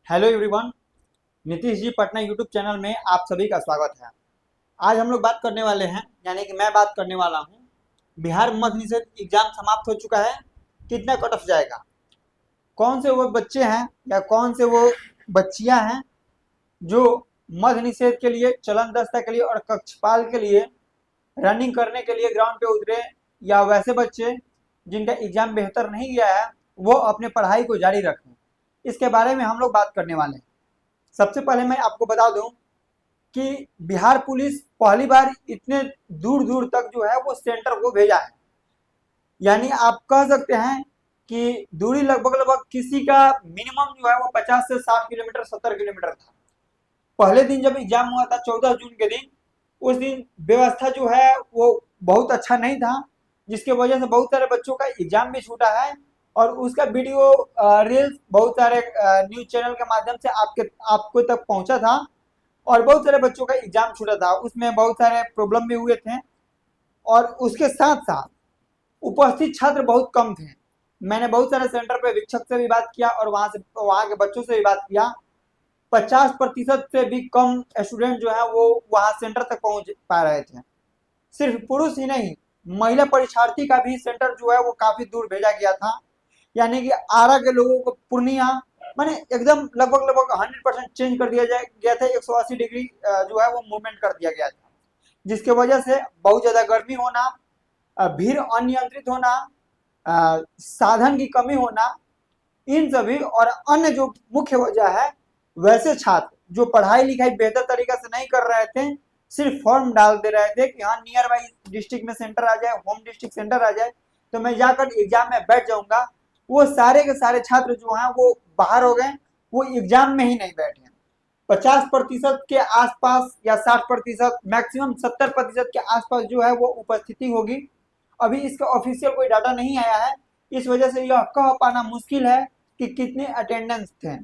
Hello everyone. Nitish ji Patna YouTube channel में आप सभी का स्वागत है। आज हम लोग बात करने वाले हैं, यानी कि मैं बात करने वाला हूं, बिहार मध्य निषेध एग्जाम समाप्त हो चुका है, कितना कट ऑफ जाएगा, कौन से वो बच्चे हैं या कौन से वो बच्चियां हैं जो मध्य निषेध के लिए, चलन दस्ता के लिए और कक्षपाल के लिए रनिंग करने के लिए ग्राउंड पे उतरे, या वैसे बच्चे जिनका एग्जाम बेहतर नहीं गया है वो अपने पढ़ाई को जारी रखें। इसके बारे में हम लोग बात करने वाले हैं। सबसे पहले मैं आपको बता दूं कि बिहार पुलिस पहली बार इतने दूर दूर तक जो है वो सेंटर को भेजा है। यानी आप कह सकते हैं कि दूरी लगभग लगभग किसी का मिनिमम जो है वो 50 से 60 किलोमीटर 70 किलोमीटर था। पहले दिन जब एग्जाम हुआ था 14 जून के दिन, उस दिन व्यवस्था जो है वो बहुत अच्छा नहीं था, जिसके वजह से बहुत सारे बच्चों का एग्जाम भी छूटा है और उसका वीडियो रील्स बहुत सारे न्यूज चैनल के माध्यम से आपको तक पहुंचा था और बहुत सारे बच्चों का एग्जाम छूटा था। उसमें बहुत सारे प्रॉब्लम भी हुए थे और उसके साथ साथ उपस्थित छात्र बहुत कम थे। मैंने बहुत सारे सेंटर पे शिक्षक से भी बात किया और वहाँ के बच्चों से भी बात किया। 50% से भी कम स्टूडेंट जो है वो वहाँ सेंटर तक पहुंच पा रहे थे। सिर्फ पुरुष ही नहीं, महिला परीक्षार्थी का भी सेंटर जो है वो काफी दूर भेजा गया था। यानी कि आरा के लोगों को पूर्णिया माने एकदम लगभग लगभग 100% चेंज कर दिया गया था। 180 डिग्री जो है वो मूवमेंट कर दिया गया था, जिसके वजह से बहुत ज्यादा गर्मी होना, भीड़ अनियंत्रित होना, साधन की कमी होना, इन सभी और अन्य जो मुख्य वजह है, वैसे छात्र जो पढ़ाई लिखाई बेहतर तरीके से नहीं कर रहे थे, सिर्फ फॉर्म डाल दे रहे थे कि हाँ नियर बाई डिस्ट्रिक्ट में सेंटर आ जाए, होम डिस्ट्रिक्ट सेंटर आ जाए तो मैं जाकर एग्जाम में बैठ जाऊंगा, वो सारे के सारे छात्र जो हैं वो बाहर हो गए, वो एग्जाम में ही नहीं बैठे। 50% के आसपास या 60%, मैक्सिमम 70% के आसपास जो है वो उपस्थिति होगी। अभी इसका ऑफिशियल कोई डाटा नहीं आया है, इस वजह से यह कह पाना मुश्किल है कि कितने अटेंडेंस थे।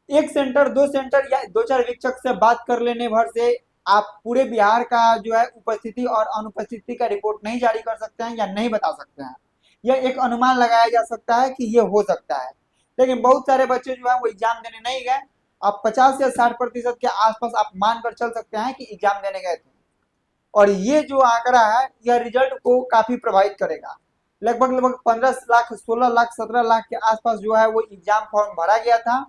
एक सेंटर, दो सेंटर या दो चार शिक्षक से बात कर लेने भर से आप पूरे बिहार का जो है उपस्थिति और अनुपस्थिति का रिपोर्ट नहीं जारी कर सकते हैं या नहीं बता सकते हैं। यह एक अनुमान लगाया जा सकता है कि यह हो सकता है, लेकिन बहुत सारे बच्चे जो है वो एग्जाम देने नहीं गए। आप 50 या 60% के आसपास आप मानकर चल सकते हैं कि एग्जाम देने गए थे, और ये जो आंकड़ा है यह रिजल्ट को काफी प्रभावित करेगा। लगभग लगभग 15 लाख, 16 लाख, 17 लाख के आसपास जो है वो एग्जाम फॉर्म भरा गया था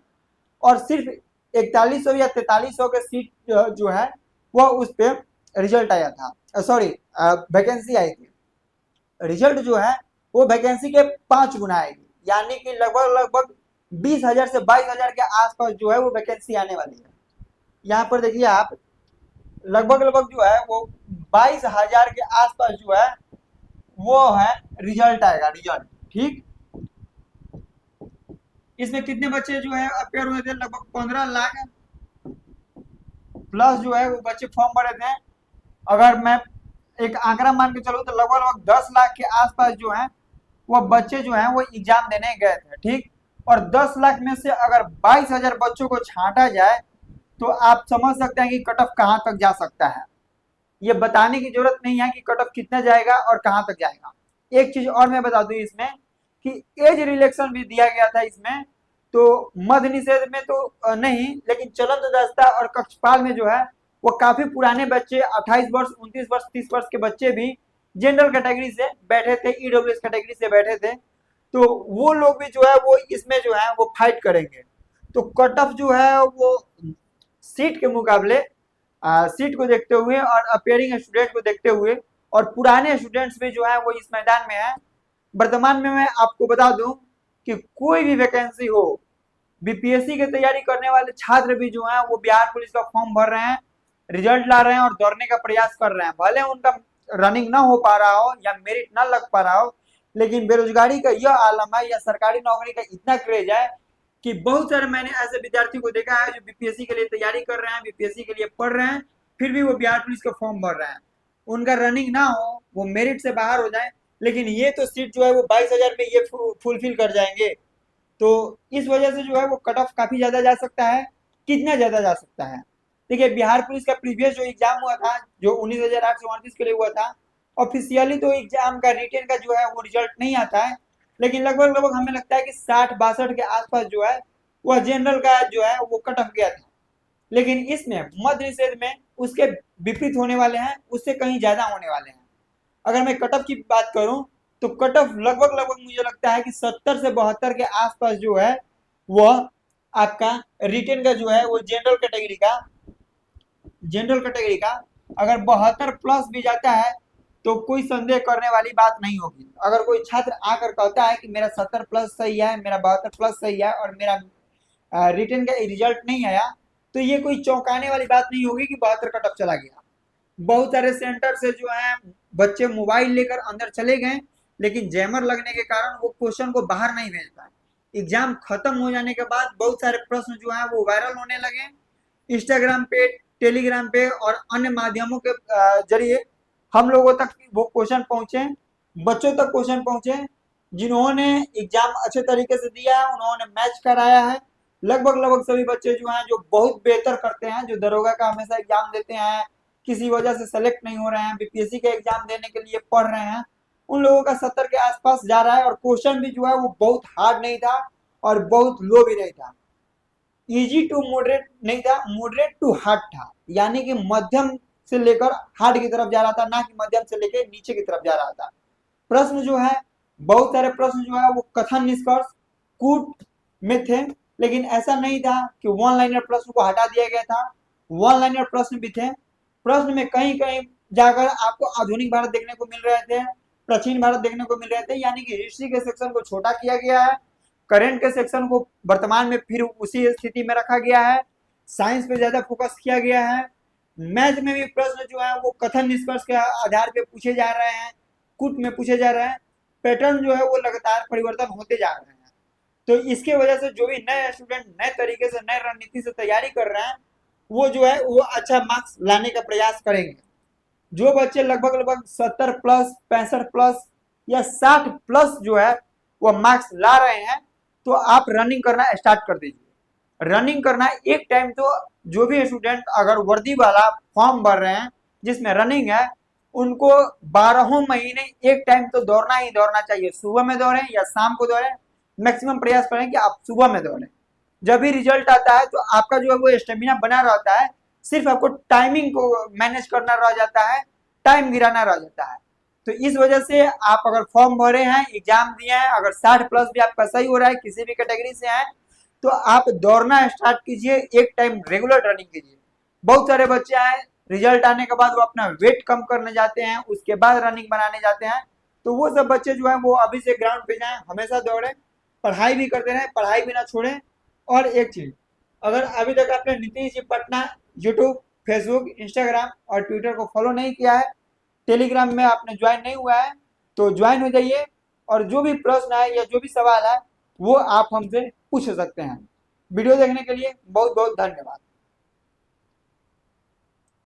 और सिर्फ 4100 या 4300 के सीट जो है वह उस पर रिजल्ट आया था, सॉरी वैकेंसी आई थी। रिजल्ट जो है वो वैकेंसी के 5 गुना आएगी, यानी कि लगभग लगभग 20,000 से 22,000 के आसपास जो है वो वैकेंसी आने वाली है। यहाँ पर देखिए आप, लगभग लगभग जो है वो 22,000 के आसपास जो है वो है रिजल्ट आएगा, रिजल्ट। ठीक, इसमें कितने बच्चे जो है अपेयर हुए थे? लगभग 15 लाख प्लस जो है वो बच्चे फॉर्म भरे थे। अगर मैं एक आंकड़ा मान के चलूँ तो लगभग लगभग 10 लाख के आसपास जो है वह बच्चे जो है वो एग्जाम देने गए थे। ठीक, और 10 लाख में से अगर 22,000 बच्चों को छांटा जाए तो आप समझ सकते हैं कि कट ऑफ कहाँ तक जा सकता है। ये बताने की जरूरत नहीं है कि कट ऑफ कितना जाएगा और कहाँ तक जाएगा। एक चीज और मैं बता दूं इसमें कि एज रिलेक्शन भी दिया गया था इसमें, तो मध्य निषेध में तो नहीं, लेकिन चलन दस्ता और कक्षपाल में जो है वो काफी पुराने बच्चे, 28 वर्ष, 29 वर्ष, 30 वर्ष के बच्चे भी जनरल कैटेगरी से बैठे थे, ईडब्ल्यूएस कैटेगरी से बैठे थे, तो वो लोग भी जो है वो इसमें जो है वो फाइट करेंगे। तो कट ऑफ जो है वो सीट के मुकाबले, सीट को देखते हुए और अपेयरिंग स्टूडेंट को देखते हुए और पुराने स्टूडेंट्स भी जो है वो इस मैदान में है। वर्तमान में मैं आपको बता दूं कि कोई भी वैकेंसी हो, बीपीएससी की तैयारी करने वाले छात्र भी जो है वो बिहार पुलिस का फॉर्म भर रहे हैं, रिजल्ट ला रहे हैं और दौड़ने का प्रयास कर रहे हैं। भले उनका रनिंग ना हो पा रहा हो या मेरिट ना लग पा रहा हो, लेकिन बेरोजगारी का यह आलम है या सरकारी नौकरी का इतना क्रेज है कि बहुत सारे मैंने ऐसे विद्यार्थी को देखा है जो बीपीएससी के लिए तैयारी कर रहे हैं, बीपीएससी के लिए पढ़ रहे हैं, फिर भी वो बिहार पुलिस का फॉर्म भर रहे हैं। उनका रनिंग ना हो, वो मेरिट से बाहर हो जाए, लेकिन ये तो सीट जो है वो 22,000 में ये फुलफिल कर जाएंगे। तो इस वजह से जो है वो कट ऑफ काफी ज्यादा जा सकता है। कितना ज्यादा जा सकता है? देखिए, बिहार पुलिस का प्रीवियस जो एग्जाम हुआ था, जो 19,838 के लिए हुआ था, ऑफिशियली तो एग्जाम का रिटेन का जो है वो रिजल्ट नहीं आता है, लेकिन लगभग लगभग हमें लगता है कि 60-62 के आसपास जो है वह जनरल का जो है वो कट ऑफ गया था। लेकिन इसमें मध्य निषेध में उसके विपरीत होने वाले हैं, उससे कहीं ज्यादा होने वाले हैं। अगर मैं कट ऑफ की बात करूं तो कट ऑफ लगभग लगभग मुझे लगता है कि 70 से 72 के आसपास जो है वह आपका रिटेन का जो है वो जनरल कैटेगरी का अगर 72 प्लस भी जाता है तो कोई संदेह करने वाली बात नहीं होगी। अगर कोई छात्र आकर कहता है कि मेरा 70 प्लस सही है, मेरा 72 प्लस सही है और मेरा रिटर्न का रिजल्ट नहीं आया, तो ये कोई चौंकाने वाली बात नहीं होगी कि 72 कट ऑफ चला गया। बहुत सारे सेंटर से जो है बच्चे मोबाइल लेकर अंदर चले गए, लेकिन जैमर लगने के कारण वो क्वेश्चन को बाहर नहीं भेज पाए। एग्जाम खत्म हो जाने के बाद बहुत सारे प्रश्न जो है वो वायरल होने लगे इंस्टाग्राम पे, टेलीग्राम पे और अन्य माध्यमों के जरिए हम लोगों तक वो क्वेश्चन पहुंचे, बच्चों तक क्वेश्चन पहुंचे। जिन्होंने एग्जाम अच्छे तरीके से दिया है, उन्होंने मैच कराया है। लगभग लगभग सभी बच्चे जो हैं जो बहुत बेहतर करते हैं, जो दरोगा का हमेशा एग्जाम देते हैं, किसी वजह से सेलेक्ट नहीं हो रहे हैं, बीपीएससी का एग्जाम देने के लिए पढ़ रहे हैं, उन लोगों का 70 के आसपास जा रहा है। और क्वेश्चन भी जो है वो बहुत हार्ड नहीं था और बहुत लो भी नहीं था, इजी टू मॉडरेट नहीं था, मॉडरेट टू हार्ड था, यानी कि मध्यम से लेकर हार्ड की तरफ जा रहा था, ना कि मध्यम से लेकर नीचे की तरफ जा रहा था। प्रश्न जो है, बहुत सारे प्रश्न जो है वो कथन निष्कर्ष कूट में थे, लेकिन ऐसा नहीं था कि वन लाइनर प्रश्न को हटा दिया गया था, वन लाइनर प्रश्न भी थे। प्रश्न में कहीं कहीं जाकर आपको आधुनिक भारत देखने को मिल रहे थे, प्राचीन भारत देखने को मिल रहे थे, यानी कि हिस्ट्री के सेक्शन को छोटा किया गया है, करंट के सेक्शन को वर्तमान में फिर उसी स्थिति में रखा गया है, साइंस पे ज्यादा फोकस किया गया है। मैथ में भी प्रश्न जो है वो कथन निष्कर्ष के आधार पे पूछे जा रहे हैं, कुट में पूछे जा रहे हैं। पैटर्न जो है वो लगातार परिवर्तन होते जा रहे हैं। तो इसके वजह से जो भी नए स्टूडेंट नए तरीके से नए रणनीति से तैयारी कर रहे हैं, वो जो है वो अच्छा मार्क्स लाने का प्रयास करेंगे। जो बच्चे लगभग लगभग 70 प्लस 65 प्लस या 60 प्लस जो है वो मार्क्स ला रहे हैं, तो आप रनिंग करना स्टार्ट कर दीजिए। रनिंग करना एक टाइम, तो जो भी स्टूडेंट अगर वर्दी वाला फॉर्म भर रहे हैं जिसमें रनिंग है, उनको 12 महीने एक टाइम तो दौड़ना ही दौड़ना चाहिए। सुबह में दौड़ें या शाम को दौड़ें, मैक्सिमम प्रयास करें कि आप सुबह में दौड़ें। जब भी रिजल्ट आता है तो आपका जो है वो स्टेमिना बना रहता है, सिर्फ आपको टाइमिंग को मैनेज करना रह जाता है, टाइम गिराना रह जाता है। तो इस वजह से आप अगर फॉर्म भरे हैं, एग्जाम दिए हैं, अगर 60 प्लस भी आपका सही हो रहा है, किसी भी कैटेगरी से हैं, तो आप दौड़ना स्टार्ट कीजिए, एक टाइम रेगुलर रनिंग कीजिए। बहुत सारे बच्चे आए, रिजल्ट आने के बाद वो अपना वेट कम करने जाते हैं, उसके बाद रनिंग बनाने जाते हैं। तो वो सब बच्चे जो है वो अभी से ग्राउंड पे जाएं, हमेशा दौड़ें, पढ़ाई भी करते रहें, पढ़ाई भी ना छोड़ें। और एक चीज, अगर अभी तक आपने Nitish ji Patna YouTube, Facebook, Instagram और ट्विटर को फॉलो नहीं किया है, टेलीग्राम में आपने ज्वाइन नहीं हुआ है, तो ज्वाइन हो जाइए। और जो भी प्रश्न है या जो भी सवाल है वो आप हमसे पूछ सकते हैं। वीडियो देखने के लिए बहुत बहुत धन्यवाद।